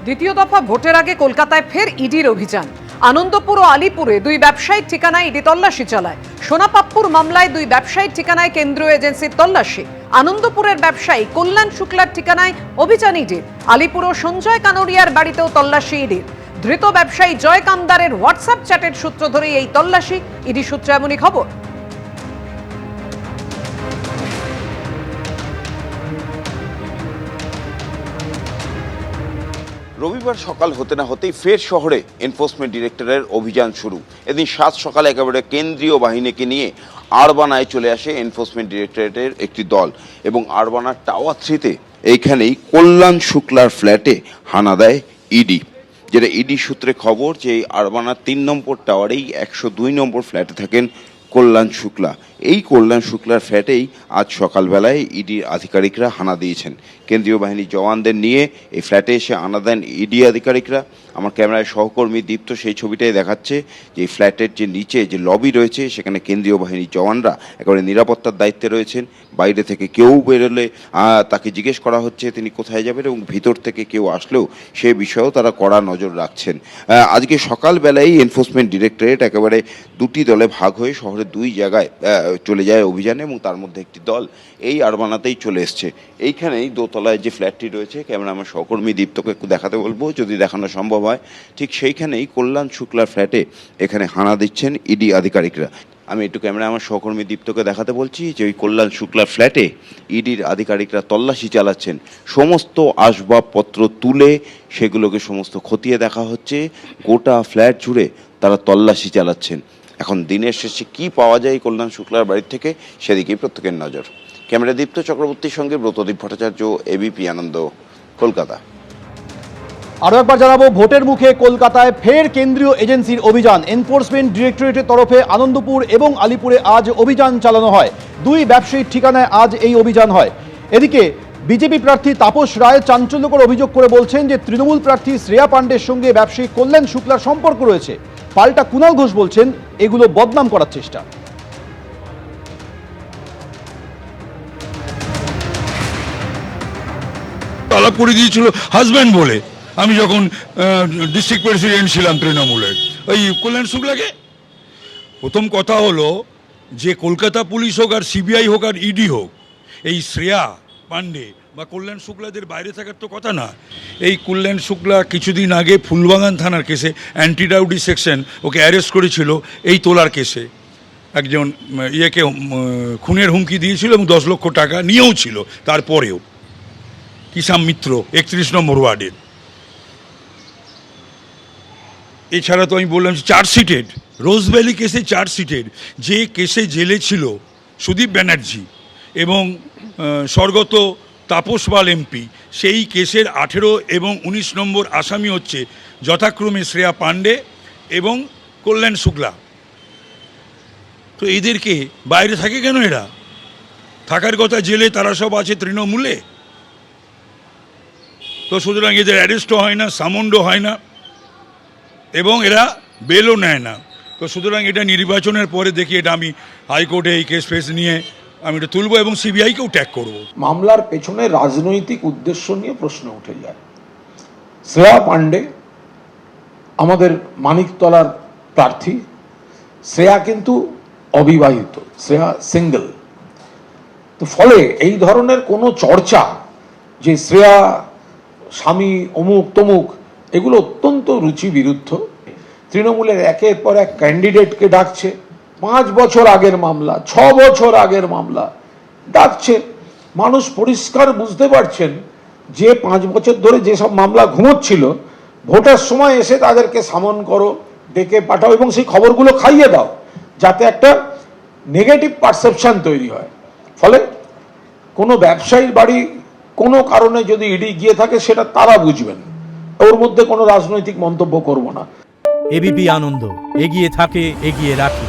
দ্বিতীয় দফা ভোটের আগে কলকাতায় ফের ইডির অভিযান। আনন্দপুর ও আলিপুরে দুই ব্যবসায়িক ঠিকানায় ইডি তল্লাশি চালায়। সোনাপাপ্পুর মামলায় দুই ব্যবসায়িক ঠিকানায় কেন্দ্রীয় এজেন্সির তল্লাশি। আনন্দপুরের ব্যবসায়ী কল্যাণ শুক্লার ঠিকানায় অভিযান ইডির। আলিপুর ও সঞ্জয় কানোরিয়ার বাড়িতেও তল্লাশি ইডির। ধৃত ব্যবসায়ী জয় কামদারের হোয়াটসঅ্যাপ চ্যাটের সূত্র ধরেই এই তল্লাশি। ইডি সূত্রে এমনই খবর। রবিবার সকাল হতে না হতেই ফের শহরে এনফোর্সমেন্ট ডিরেক্টরের অভিযান শুরু। এদিন 7 সকালে একেবারে কেন্দ্রীয় বাহিনীকে নিয়ে আরবানায় চলে আসে এনফোর্সমেন্ট ডিরেক্টরেটের একটি দল এবং আরবানার টাওয়ার 3-তে এইখানেই কল্যাণ শুক্লার ফ্ল্যাটে হানা দেয় ইডি। যেটা ইডি সূত্রে খবর যে আরবানার 3 নম্বর টাওয়ারেই 102 নম্বর ফ্ল্যাটে থাকেন কল্যাণ শুক্লা। এই কল্যাণ শুক্লার ফ্ল্যাটেই আজ সকালবেলায় ইডির আধিকারিকরা হানা দিয়েছেন। কেন্দ্রীয় বাহিনীর জওয়ানদের নিয়ে এই ফ্ল্যাটে এসে হানা দেন ইডি আধিকারিকরা। আমার ক্যামেরায় সহকর্মী দীপ্ত সেই ছবিটাই দেখাচ্ছে যে এই ফ্ল্যাটের যে নিচে যে লবি রয়েছে সেখানে কেন্দ্রীয় বাহিনীর জওয়ানরা একেবারে নিরাপত্তার দায়িত্বে রয়েছেন। বাইরে থেকে কেউ বেরোলে তাকে জিজ্ঞেস করা হচ্ছে তিনি কোথায় যাবেন, এবং ভিতর থেকে কেউ আসলেও সে বিষয়েও তারা কড়া নজর রাখছেন। আজকে সকালবেলায় এনফোর্সমেন্ট ডিরেক্টরেট একেবারে দুটি দলে ভাগ হয়ে শহরের 2 জায়গায় চলে যায় অভিযানে, এবং তার মধ্যে একটি দল এই আরবানাতেই চলে এসছে। এইখানেই দোতলায় যে ফ্ল্যাটটি রয়েছে, ক্যামেরা আমার সহকর্মী দীপ্তকে একটু দেখাতে বলবো যদি দেখানো সম্ভব হয়। ঠিক সেইখানেই কল্যাণ শুক্লার ফ্ল্যাটে এখানে হানা দিচ্ছেন ইডি আধিকারিকরা। আমি একটু ক্যামেরা আমার সহকর্মী দীপ্তকে দেখাতে বলছি যে ওই কল্যাণ শুক্লার ফ্ল্যাটে ইডির আধিকারিকরা তল্লাশি চালাচ্ছেন। সমস্ত আসবাবপত্র তুলে সেগুলোকে সমস্ত খতিয়ে দেখা হচ্ছে। গোটা ফ্ল্যাট জুড়ে তারা তল্লাশি চালাচ্ছেন। এখন দিনের শেষে কি পাওয়া যায় কল্যাণ শুক্লার বাড়ির থেকে সেদিকেই প্রত্যেকের নজর। ক্যামেরা দীপ্ত চক্রবর্তীর সঙ্গে ব্রতদীপ ভট্টাচার্য, এবিপি আনন্দ, কলকাতা। আরও একবার জানাবো, ভোটের মুখে কলকাতায় ফের কেন্দ্রীয় এজেন্সির অভিযান। এনফোর্সমেন্ট ডিরেক্টরেটের তরফে আনন্দপুর এবং আলিপুরে আজ অভিযান চালানো হয়। দুই ব্যবসায়ীর ঠিকানায় আজ এই অভিযান হয়। এদিকে বিজেপি প্রার্থী তাপস রায় চাঞ্চল্যকর অভিযোগ করে বলছেন যে তৃণমূল প্রার্থী শ্রেয়া পাণ্ডের সঙ্গে ব্যবসায়ী কল্যাণ শুক্লার সম্পর্ক রয়েছে। পাল্টা কুণাল ঘোষ বলছেন এগুলো বদনাম করার চেষ্টা। আলাপ করে দিয়েছিল হাজব্যান্ড বলে, আমি যখন ডিস্ট্রিক্ট প্রেসিডেন্ট ছিলাম তৃণমূলের, ওই কল্যাণ শুক্লাকে। প্রথম কথা হলো যে কলকাতা পুলিশ হোক আর সিবিআই হোক আর ইডি হোক, এই শ্রেয়া পাণ্ডে বা কল্যাণ শুক্লাদের বাইরে থাকার তো কথা না। এই কল্যাণ শুক্লা কিছুদিন আগে ফুলবাগান থানার কেসে anti Doughty section okay arrest করেছিল এই তোলার কেসে। একজন ইয়েকে খুনের হুমকি দিয়েছিল এবং 10 লক্ষ টাকা নিয়েও ছিল। তারপরেও কিষাম মিত্র 31 নম্বর ওয়ার্ডের। এছাড়া তো আমি বললাম চার্জশিটেড রোজভ্যালি কেসে চার্জশিটেড, যে কেসে জেলে ছিল সুদীপ ব্যানার্জি এবং স্বর্গত তাপস পাল এমপি, সেই কেসের 18 এবং 19 নম্বর আসামি হচ্ছে যথাক্রমে শ্রেয়া পাণ্ডে এবং কল্যাণ শুক্লা। তো এদেরকে বাইরে থাকে কেন? এরা থাকার কথা জেলে, তারা সব আছে তৃণমূলে। তো সুতরাং এদের অ্যারেস্টও হয় না, সামন্ডও হয় না, এবং এরা বেলও নেয় না। তো সুতরাং এটা নির্বাচনের পরে দেখি এটা আমি হাইকোর্টে এই কেস ফেস নিয়ে আমি এটা তুলবো এবং সিবিআইকেও ট্যাগ করবো। মামলার পেছনে রাজনৈতিক উদ্দেশ্য নিয়ে প্রশ্ন উঠে যায়। শ্রেয়া পাণ্ডে আমাদের মানিকতলার প্রার্থী। শ্রেয়া কিন্তু অবিবাহিত, শ্রেয়া সিঙ্গেল। তো ফলে এই ধরনের কোনো চর্চা যে শ্রেয়া স্বামী অমুক তমুক, এগুলো অত্যন্ত রুচি বিরুদ্ধ। তৃণমূলের একের পর এক ক্যান্ডিডেটকে ডাকছে। 5 বছর আগের মামলা, 6 বছর আগের মামলা ডাকছে। মানুষ পরিষ্কার বুঝতে পারছেন যে 5 বছর ধরে যেসব মামলা ঘুমোচ্ছিল, ভোটের সময় এসে তাদেরকে সামন করো, ডেকে পাঠাও এবং সেই খবরগুলো খাইয়ে দাও, যাতে একটা নেগেটিভ পারসেপশন তৈরি হয়। ফলে কোনো ব্যবসায়ীর বাড়ি কোনো কারণে যদি ইডি গিয়ে থাকে সেটা তারা বুঝবেন, ওর মধ্যে কোনো রাজনৈতিক মন্তব্য করব না। এবিপি আনন্দ, এগিয়ে থাকে, এগিয়ে রাখে।